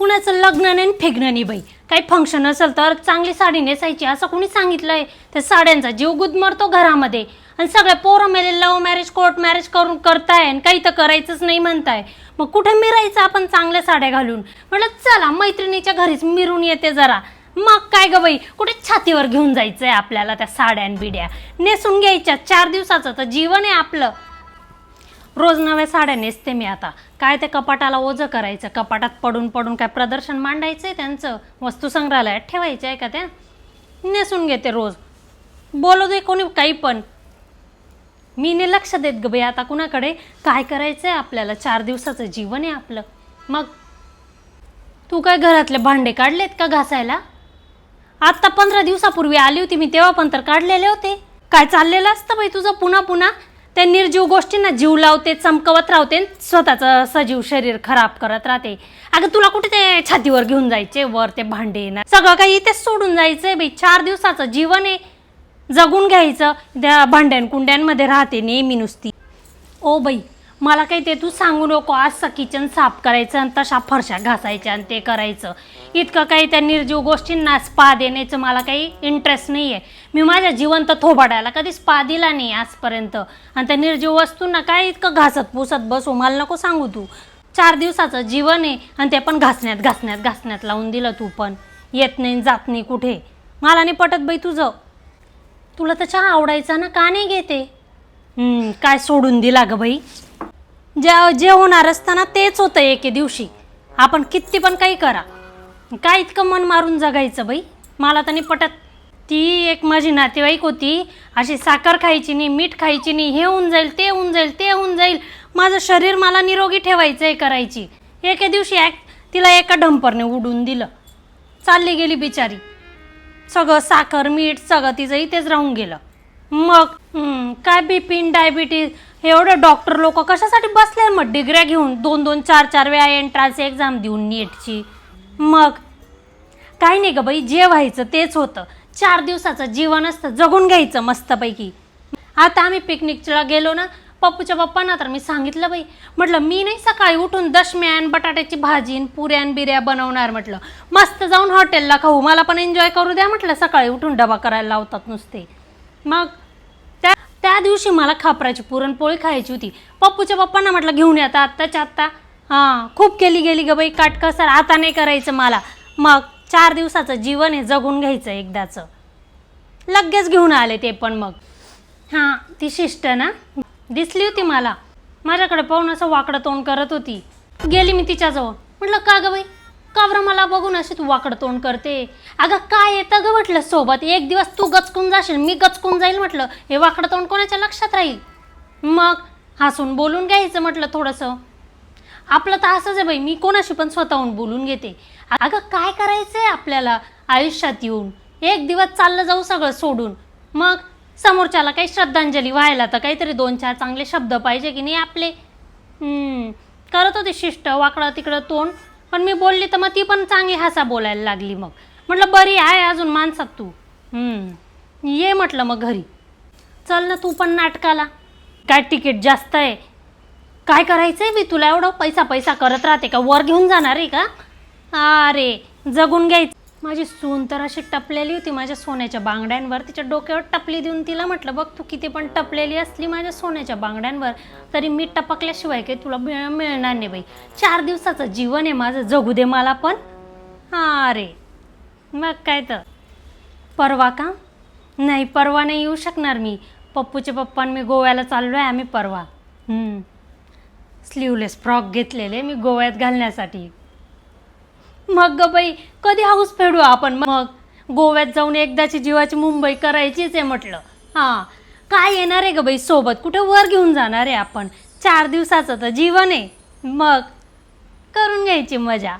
कुणाचं लग्न नाही फिग्न नाही बाई, काही फंक्शन असेल तर चांगली साडी नेसायची असं कुणी सांगितलंय? त्या साड्यांचा जीव गुदमरतो घरामध्ये आणि सगळे पोरं मेले लव्ह मॅरेज कोर्ट मॅरेज करून करताय आणि काही तर करायचंच नाही म्हणताय. मग कुठे मिरायचं आपण चांगल्या साड्या घालून? म्हटलं चला मैत्रिणीच्या घरीच मिरून येते जरा. मग काय ग बाई, कुठे छातीवर घेऊन जायचंय आपल्याला त्या साड्या बिड्या नेसून घ्यायच्या. 4 दिवसाचं तर जीवन आहे आपलं. रोज नव्या साड्या नेसते मी आता. काय ते कपाटाला ओझं करायचं, कपाटात पडून पडून काय प्रदर्शन मांडायचंय त्यांचं, वस्तू संग्रहालयात ठेवायचं आहे का? त्या नेसून घेते रोज. बोलू दे कोणी काही पण, मी नाही लक्ष देत ग बाई आता कुणाकडे. काय करायचंय आपल्याला, 4 दिवसाचं जीवन आहे आपलं. मग तू काय घरातले भांडे काढलेत का घासायला? आत्ता 15 दिवसापूर्वी आली होती मी, तेव्हा पण तर काढलेले होते. काय चाललेलं असतं बाई तुझं पुन्हा पुन्हा? त्या निर्जीव गोष्टींना जीव लावते, चमकवत राहते, स्वतःचं सजीव शरीर खराब करत राहते. अगं तुला कुठे ते छातीवर घेऊन जायचे, वर ते भांडे ना सगळं काही इथेच सोडून जायचंय बाई. 4 दिवसाचं जीवन आहे, जगून घ्यायचं. त्या भांड्यान कुंड्यांमध्ये राहते नेहमी नुसती. ओ बाई मला काही ते तू सांगू नको. आज किचन साफ करायचं आणि तशा फरशा घासायच्या आणि ते करायचं. इतकं काही त्या निर्जीव गोष्टींना स्पा देण्याचं मला काही इंटरेस्ट नाही आहे. मी माझ्या जिवंत थोबाडायला कधी स्पा दिला नाही आजपर्यंत. आणि त्या निर्जीव वस्तूंना काय इतकं घासत पुसत बसू, मला नको सांगू तू. 4 दिवसाचं जीवन आहे आणि ते पण घासण्यात लावून दिलं तू. पण येत नाही जात नाही कुठे. मला नाही पटत बाई तुझं. तुला तर चहा आवडायचा ना, का नाही घेते? काय सोडून दिला ग बाई. जे होणार असताना तेच होतं एके दिवशी. आपण किती पण काही करा, काय इतकं मन मारून जगायचं बाई? मला तर नाही पटत. ती एक माझी नातेवाईक होती, अशी साखर खायची नाही, मीठ खायची नाही. हे होऊन जाईल ते होऊन जाईल ते होऊन जाईल, माझं शरीर मला निरोगी ठेवायचं आहे करायची. एके दिवशी तिला एका डंपरने उडून दिलं. चालली गेली बिचारी. सगळं साखर मीठ सगळं तिचं इथेच राहून गेलं. मग काय बीपी डायबिटीज एवढे डॉक्टर लोक कशासाठी बसले मग डिग्र्या घेऊन 2-2 4-4 वेळा एंट्रन्स एक्झाम देऊन नीटची. मग काही नाही ग बाई, जे व्हायचं तेच होतं. 4 दिवसाचं जीवन असतं, जगून घ्यायचं मस्तपैकी. आता आम्ही पिकनिकला गेलो ना, पप्पूच्या पप्पांना तर मी सांगितलं बाई, म्हटलं मी नाही सकाळी उठून दशम्यान बटाट्याची भाजी पुऱ्यान बिऱ्या बनवणार. म्हटलं मस्त जाऊन हॉटेलला खाऊ, मला पण एन्जॉय करू द्या. म्हटलं सकाळी उठून डबा करायला लावतात नुसते. मग त्या दिवशी मला खापराची पुरणपोळी खायची होती. पप्पूच्या पप्पांना म्हटलं घेऊन येतात आत्ताच्या आत्ता. खूप केली ग बाई काटकसर, आता नाही करायचं मला. मग 4 दिवसाचं जीवन आहे, जगून घ्यायचं एकदाचं. लगेच घेऊन आले ते पण. मग ती शिष्ट ना दिसली होती मला, माझ्याकडे पाहून असं वाकडं तोंड करत होती. गेली मी तिच्याजवळ. म्हटलं का ग बाई, का बरं मला बघून अशी तू वाकडं तोंड करते? अगं काय येतं ग म्हटलं सोबत, एक दिवस तू गचकून जाशील मी गचकून जाईल. म्हटलं हे वाकडं तोंड कोणाच्या लक्षात राहील? मग हसून बोलून घ्यायचं म्हटलं थोडंसं. आपलं तर असंच आहे बाई, मी कोणाशी पण स्वतःहून बोलून घेते. अगं काय करायचंय आपल्याला आयुष्यात येऊन? एक दिवस चाललं जाऊ सगळं सोडून. मग समोरच्याला काही श्रद्धांजली व्हायला तर काहीतरी 2-4 चांगले शब्द पाहिजे की नाही आपले. करत होते शिष्ट वाकडं तिकडं तोंड, पण मी बोलली तर मग ती पण चांगली हसा बोलायला लागली. मग म्हटलं बरी आहे अजून माणसात तू. ये म्हटलं मग घरी. चल ना तू पण नाटकाला. काय तिकीट जास्त आहे? काय करायचंय बी तुला? एवढं पैसा करत राहते का? वर घेऊन जाणार आहे का? अरे जगून घ्यायचं. माझी सून तर अशी टपलेली होती माझ्या सोन्याच्या बांगड्यांवर. तिच्या डोक्यावर टपली देऊन तिला म्हटलं बघ, तू किती पण टपलेली असली माझ्या सोन्याच्या बांगड्यांवर तरी मी टपकल्याशिवाय काही तुला मिळणार नाही बाई. 4 दिवसाचं जीवन आहे माझं, जगू दे मला पण. अरे मग काय तर. परवा का? नाही परवा नाही येऊ शकणार मी. पप्पूचे पप्पा मी गोव्याला चाललो आहे आम्ही परवा. स्लीवलेस फ्रॉक घेतलेले मी गोव्यात घालण्यासाठी. मग ग बाई कधी हाऊस फेडू आपण? मग गोव्यात जाऊन एकदाची जीवाची मुंबई करायचीच आहे म्हटलं. काय येणार आहे ग बाई सोबत? कुठे वर घेऊन जाणार आहे आपण? 4 दिवसाचं तर जीवन आहे, मग करून घ्यायची मजा.